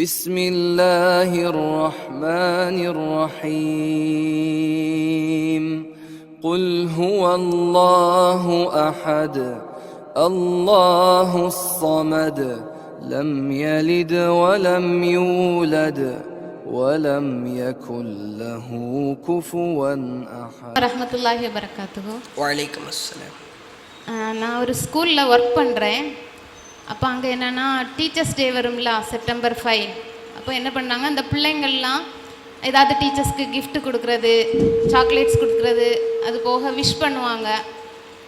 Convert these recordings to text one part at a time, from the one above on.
بسم الله الرحمن الرحيم قل هو الله أحد الله الصمد لم يلد ولم يولد ولم يكن له كفوا أحد. ரஹ்மத்துல்லாஹி வபரகாத்துஹு. வலைக்கும் அஸ்ஸலாம். நான் ஒரு ஸ்கூலில் ஒர்க் பண்ணுறேன். அப்போ அங்கே என்னென்னா டீச்சர்ஸ் டே வரும்ல, செப்டம்பர் 5. அப்போ என்ன பண்ணாங்க, அந்த பிள்ளைங்கள்லாம் ஏதாவது டீச்சர்ஸ்க்கு gift கொடுக்குறது, சாக்லேட்ஸ் கொடுக்குறது, அது போக விஷ் பண்ணுவாங்க.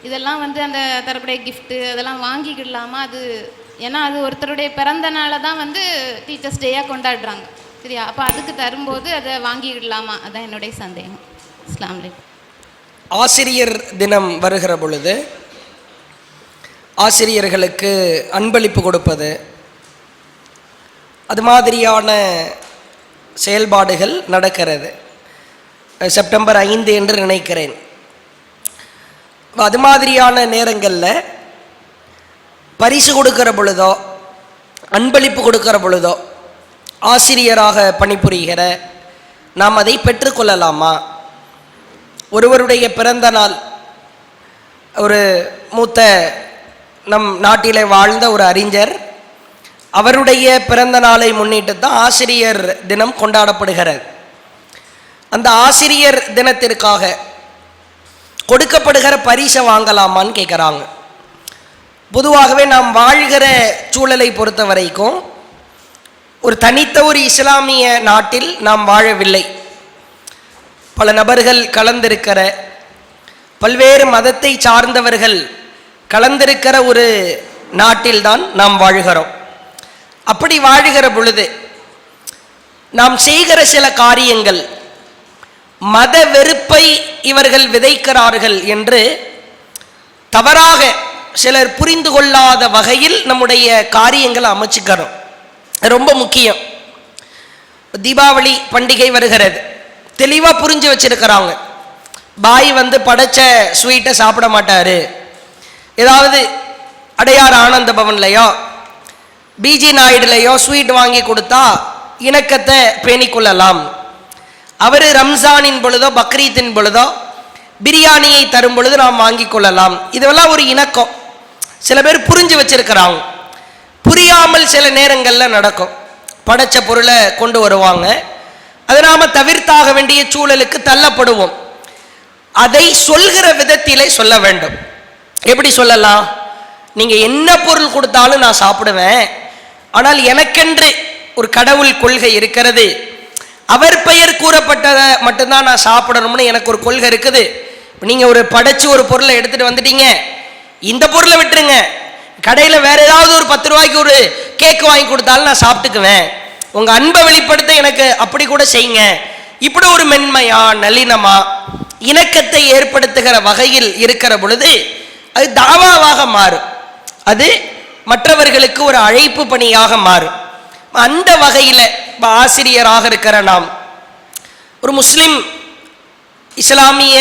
இதெல்லாம் அந்த தரப்புடைய கிஃப்ட்டு அதெல்லாம் வாங்கிக்கிடலாமா? அது ஏன்னா அது ஒருத்தருடைய பிறந்த நாளை தான் டீச்சர்ஸ் டேயாக கொண்டாடுறாங்க, சரியா? அப்போ அதுக்கு தரும்போது அதை வாங்கிக்கிடலாமா? அதான் என்னுடைய சந்தேகம். அஸ்ஸலாமு அலைக்கும். ஆசிரியர் தினம் வருகிற பொழுது ஆசிரியர்களுக்கு அன்பளிப்பு கொடுப்பது, அது மாதிரியான செயல்பாடுகள் நடக்கிறது. செப்டம்பர் 5 என்று நினைக்கிறேன். அது மாதிரியான நேரங்களில் பரிசு கொடுக்கிற பொழுதோ அன்பளிப்பு கொடுக்கிற பொழுதோ ஆசிரியராக பணிபுரிகிற நாம் அதை பெற்றுக்கொள்ளலாமா? ஒருவருடைய பிறந்த நாள், ஒரு மூத்த நம் நாட்டிலே வாழ்ந்த ஒரு அறிஞர், அவருடைய பிறந்த நாளை முன்னிட்டு தான் ஆசிரியர் தினம் கொண்டாடப்படுகிறது. அந்த ஆசிரியர் தினத்திற்காக கொடுக்கப்படுகிற பரிசை வாங்கலாமான்னு கேட்குறாங்க. பொதுவாகவே நாம் வாழ்கிற சூழலை பொறுத்த வரைக்கும் ஒரு தனித்த ஒரு இஸ்லாமிய நாட்டில் நாம் வாழவில்லை. பல நபர்கள் கலந்திருக்கிற, பல்வேறு மதத்தை சார்ந்தவர்கள் கலந்திருக்கிற ஒரு நாட்டில்தான் நாம் வாழ்கிறோம். அப்படி வாழ்கிற பொழுது நாம் செய்கிற சில காரியங்கள் மத வெறுப்பை இவர்கள் விதைக்கிறார்கள் என்று தவறாக சிலர் புரிந்து கொள்ளாத வகையில் நம்முடைய காரியங்களை அமைச்சுக்கிறோம். ரொம்ப முக்கியம். தீபாவளி பண்டிகை வருகிறது, தெளிவாக புரிஞ்சு வச்சிருக்கிறாங்க. பாய் படைச்ச ஸ்வீட்டை சாப்பிட மாட்டாரு. ஏதாவது அடையார் ஆனந்த பவன்லையோ பிஜி நாயுடுலையோ ஸ்வீட் வாங்கி கொடுத்தா இணக்கத்தை பேணிக்கொள்ளலாம். அவர் ரம்ஜானின் பொழுதோ பக்ரீத்தின் பொழுதோ பிரியாணியை தரும் பொழுது நாம் வாங்கி கொள்ளலாம். இதெல்லாம் ஒரு இணக்கம். சில பேர் புரிஞ்சு வச்சிருக்கிறாங்க. புரியாமல் சில நேரங்களில் நடக்கும். படைச்ச பொருளை கொண்டு வருவாங்க, அதை நாம் தவிர்த்தாக வேண்டிய சூழலுக்கு தள்ளப்படுவோம். அதை சொல்கிற விதத்திலே சொல்ல வேண்டும். எப்படி சொல்லலாம்? நீங்கள் என்ன பொருள் கொடுத்தாலும் நான் சாப்பிடுவேன், ஆனால் எனக்கென்று ஒரு கடவுள் கொள்கை இருக்கிறது, அவர் பெயர் கூறப்பட்டதை மட்டும்தான் நான் சாப்பிடணும்னு எனக்கு ஒரு கொள்கை இருக்குது. நீங்கள் ஒரு படைச்சு ஒரு பொருளை எடுத்துகிட்டு வந்துட்டீங்க, இந்த பொருளை விட்டுருங்க, கடையில் வேற ஏதாவது ஒரு 10 ரூபாய்க்கு ஒரு கேக்கு வாங்கி கொடுத்தாலும் நான் சாப்பிட்டுக்குவேன், உங்கள் அன்பை வெளிப்படுத்த எனக்கு அப்படி கூட செய்யுங்க. இப்படி ஒரு மென்மையா நளினமா இணக்கத்தை ஏற்படுத்துகிற வகையில் இருக்கிற பொழுது அது தாவாவாக மாறும். அது மற்றவர்களுக்கு ஒரு அழைப்பு பணியாக மாறும். அந்த வகையில் ஆசிரியராக இருக்கிற நாம் ஒரு முஸ்லிம் இஸ்லாமிய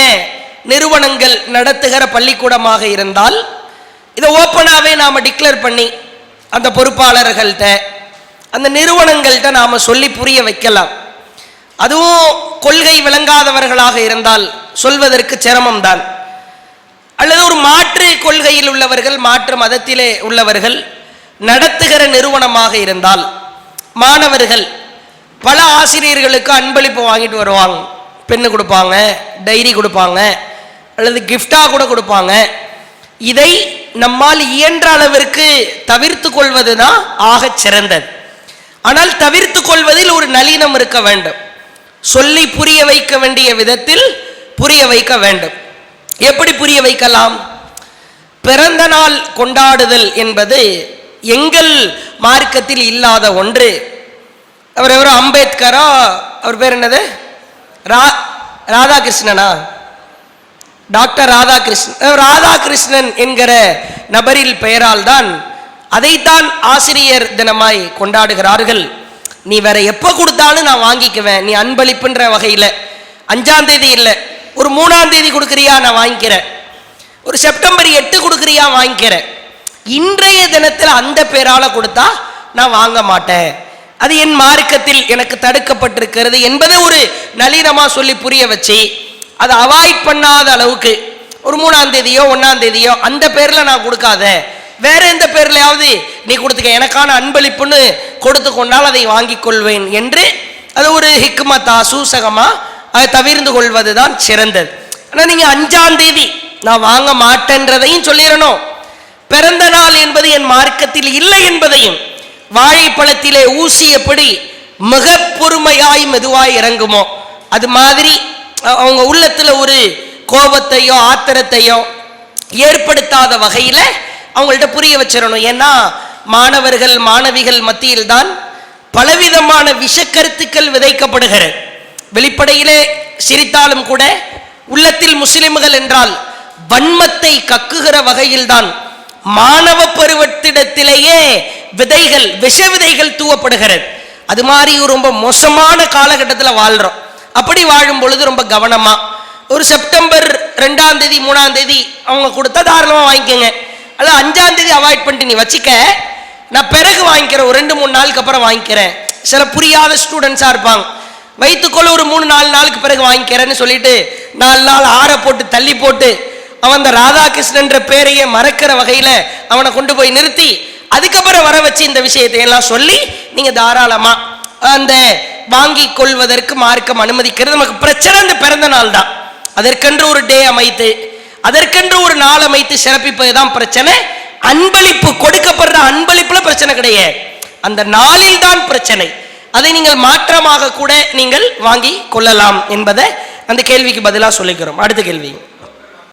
நிறுவனங்கள் நடத்துகிற பள்ளிக்கூடமாக இருந்தால் இதை ஓப்பனாகவே நாம் டிக்ளேர் பண்ணி அந்த பொறுப்பாளர்கள்ட்ட அந்த நிறுவனங்கள்கிட்ட நாம் சொல்லி புரிய வைக்கலாம். அதுவும் கொள்கை விளங்காதவர்களாக இருந்தால் சொல்வதற்கு சிரமம்தான். அல்லது ஒரு மாற்று கொள்கையில் உள்ளவர்கள், மாற்று மதத்திலே உள்ளவர்கள் நடத்துகிற நிறுவனமாக இருந்தால் மாணவர்கள் பல ஆசிரியர்களுக்கு அன்பளிப்பு வாங்கிட்டு வருவாங்க. பெண்ணு கொடுப்பாங்க, டைரி கொடுப்பாங்க, அல்லது கிஃப்டாக கூட கொடுப்பாங்க. இதை நம்மால் இயன்ற அளவிற்கு தவிர்த்து கொள்வது தான் ஆக சிறந்தது. ஆனால் தவிர்த்து கொள்வதில் ஒரு நளினம் இருக்க வேண்டும். சொல்லி புரிய வைக்க வேண்டிய விதத்தில் புரிய வைக்க வேண்டும். எப்படி புரிய வைக்கலாம்? பிறந்த நாள் கொண்டாடுதல் என்பது எங்கள் மார்க்கத்தில் இல்லாத ஒன்று. அவர் எவரோ அம்பேத்கரா, அவர் பேர் என்னது, ராதாகிருஷ்ணனா, டாக்டர் ராதாகிருஷ்ணன் என்கிற நபரில் பெயரால் தான் அதைத்தான் ஆசிரியர் தினமாய் கொண்டாடுகிறார்கள். நீ வேற எப்போ கொடுத்தாலும் நான் வாங்கிக்குவேன், நீ அன்பளிப்புன்ற வகையில் 5ஆம் தேதி இல்லை, ஒரு 3ஆம் தேதி கொடுக்குறியா நான் வாங்கிக்கிறேன், ஒரு செப்டம்பர் 8 கொடுக்குறியா வாங்கிக்கிறேன், இன்றைய தினத்தில் அந்த பேரால் கொடுத்தா நான் வாங்க மாட்டேன். அது என் மார்க்கத்தில் எனக்கு தடுக்கப்பட்டிருக்கிறது என்பதை ஒரு நளினமா சொல்லி புரிய வச்சு அதை அவாய்ட் பண்ணாத அளவுக்கு ஒரு 3ஆம் தேதியோ 1ஆம் தேதியோ அந்த பேர்ல நான் கொடுக்காத, வேற எந்த பேர்லயாவது நீ கொடுத்துக்க, எனக்கான அன்பளிப்புன்னு கொடுத்து கொண்டால் அதை வாங்கிக் கொள்வேன் என்று அது ஒரு ஹிக்மத்தா சூசகமா அதை தவிர்ந்து கொள்வதுதான் சிறந்தது. ஆனால் நீங்க 5ஆம் தேதி நான் வாங்க மாட்டேன்றதையும் சொல்லிடணும். பிறந்த நாள் என்பது என் மார்க்கத்தில் இல்லை என்பதையும், வாழைப்பழத்திலே ஊசி எப்படி மிக பொறுமையாய் மெதுவாய் இறங்குமோ அது மாதிரி அவங்க உள்ளத்துல ஒரு கோபத்தையோ ஆத்திரத்தையோ ஏற்படுத்தாத வகையில அவங்கள்ட்ட புரிய வச்சிடணும். ஏன்னா மாணவர்கள் மாணவிகள் மத்தியில் தான் பலவிதமான விஷக்கருத்துக்கள் விதைக்கப்படுகிறது. வெளிப்படையிலே சிரித்தாலும் கூட உள்ளத்தில் முஸ்லிம்கள் என்றால் வன்மத்தை கக்குகிற வகையில் தான் மாணவ பருவத்திடத்திலேயே விதைகள் விஷ விதைகள் தூவப்படுகிறது. அது மாதிரி ரொம்ப மோசமான காலகட்டத்தில் வாழ்றோம். அப்படி வாழும் பொழுது ரொம்ப கவனமா ஒரு செப்டம்பர் 2ஆம் தேதி 3ஆம் தேதி அவங்க கொடுத்தா தாராளமா வாங்கிக்கோங்க. அல்ல 5ஆம் தேதி அவாய்ட் பண்ணிட்டு நீ வச்சுக்க, நான் பிறகு வாங்கிக்கிறேன், ஒரு 2-3 நாளுக்கு அப்புறம் வாங்கிக்கிறேன். சில புரியாத ஸ்டூடெண்ட்ஸா இருப்பாங்க, வைத்துக்கொள்ள ஒரு 3-4 நாளுக்கு பிறகு வாங்கிக்கிறேன்னு சொல்லிட்டு 4 நாள் ஆற போட்டு தள்ளி போட்டு அவன் அந்த ராதாகிருஷ்ணன்ற பேரையே மறக்கிற வகையில அவனை கொண்டு போய் நிறுத்தி அதுக்கப்புறம் வர வச்சு இந்த விஷயத்தை எல்லாம் சொல்லி நீங்க தாராளமா அந்த வாங்கி கொள்வதற்கு மார்க்கம் அனுமதிக்கிறது. நமக்கு பிரச்சனை அந்த பிறந்த நாள் தான். அதற்கென்று ஒரு டே அமைத்து அதற்கென்று ஒரு நாள் அமைத்து சிறப்பிப்பதுதான் பிரச்சனை. அன்பளிப்பு கொடுக்கப்படுற அன்பளிப்புல பிரச்சனை கிடையாது, அந்த நாளில் தான் பிரச்சனை. அதை நீங்கள் மாற்றமாக கூட நீங்கள் வாங்கி கொள்ளலாம் என்பதை அந்த கேள்விக்கு பதிலாக சொல்லிக்கிறோம். அடுத்த கேள்வி.